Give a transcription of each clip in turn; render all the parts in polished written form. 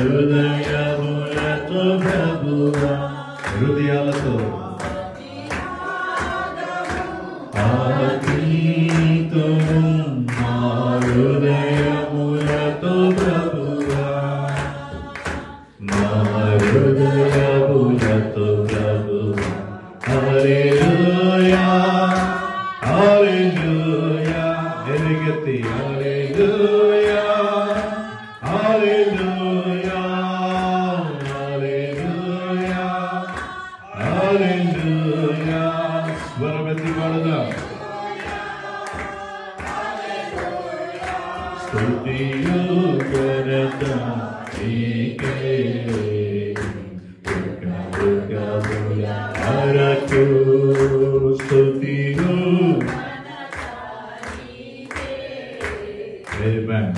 హృదయములతో ప్రభువా, హృదయాలతో ఆకీర్తను మా హృదయములతో ప్రభువా, మా హృదయములతో ప్రభువా. హల్లెలూయా హల్లెలూయా ఎలుగెత్తి హల్లెలూయా హల్లెలూయా హల్లెలూయా హల్లెలూయా. స్వరమెత్తి పాడుదాం. స్తుతియు ఘనత నీకే యుగయుగముల వరకు. స్తుతియు ఆమేన్.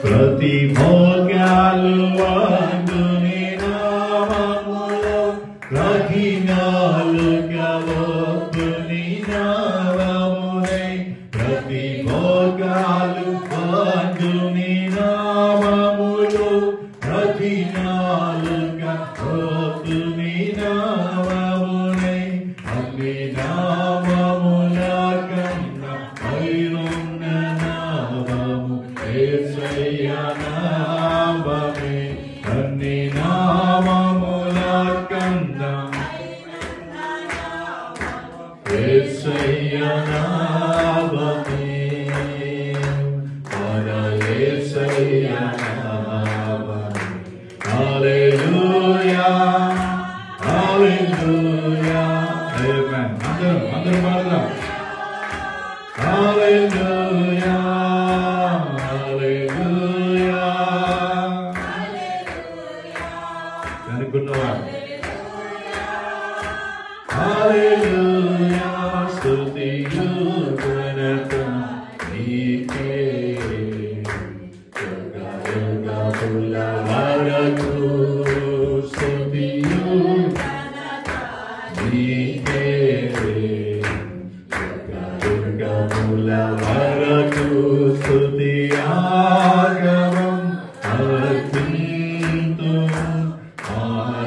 ప్రతి భోగ్యాలు అందుని నామములో రహినాలు గవపుని నామమునై. ప్రతి భోగాలు అందుని నామములో రహినాలు గవపుని నామమునై. అన్ని నామముల కన్నా పైనున్న నామము యేసయ్య నామమే. అన్ని నామముల కన్నా యేసయ్య నామమే. మన యేసయ్య నామమే. హల్లెలూయా హల్లెలూయా. ఆమేన్. అందరూ పాడదాం. హల్లెలూయా హల్లెలూయా. అనుకున్నవాడు హల్లెలూయా. స్తుతియు ఘనత నీకే యుగయుగముల వరకు. స్తుతియు నీకే యుగయుగముల వరకు. స్తుతి ఆగమం అర్పింతుము మా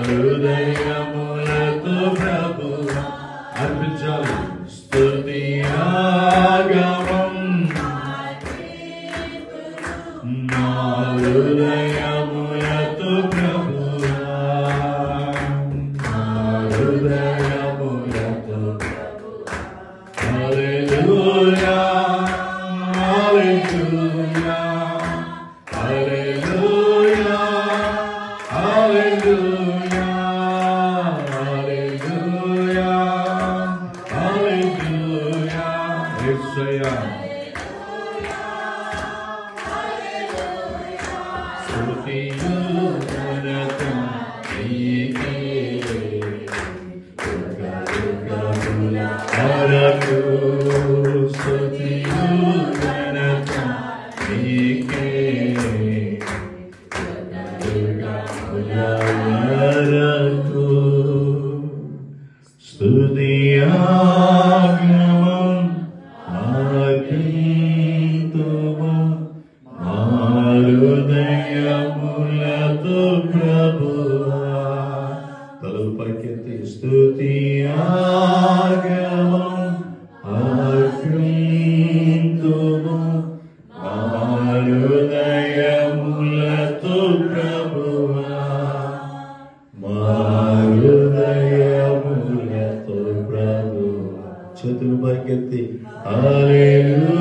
హృదయములతో ప్రభువా. అర్పించాలి. స్తుతి ఆగమం మా హృదయములతో ప్రభువా, మా హృదయములతో. హల్లెలూయా హల్లెలూయా హల్లెలూయా హల్లెలూయా హల్లెలూయా హల్లెలూయా. యేసయ్యా స్తుతియు ఘనత నీకే యుగయుగముల వరకు. స్తుతియు ఘనత నీకే యుగయుగముల వరకు. స్తుతి ఆగమం ఆకీర్తము మా హృదయములతో ప్రభువా. తలలు పైకెత్తి స్తుతి ఆగమం ఆకీర్తము మా హృదయములతో ప్రభువా, మా హృదయములతో ప్రభువా. చేతులు పైకెత్తి హల్లెలూయా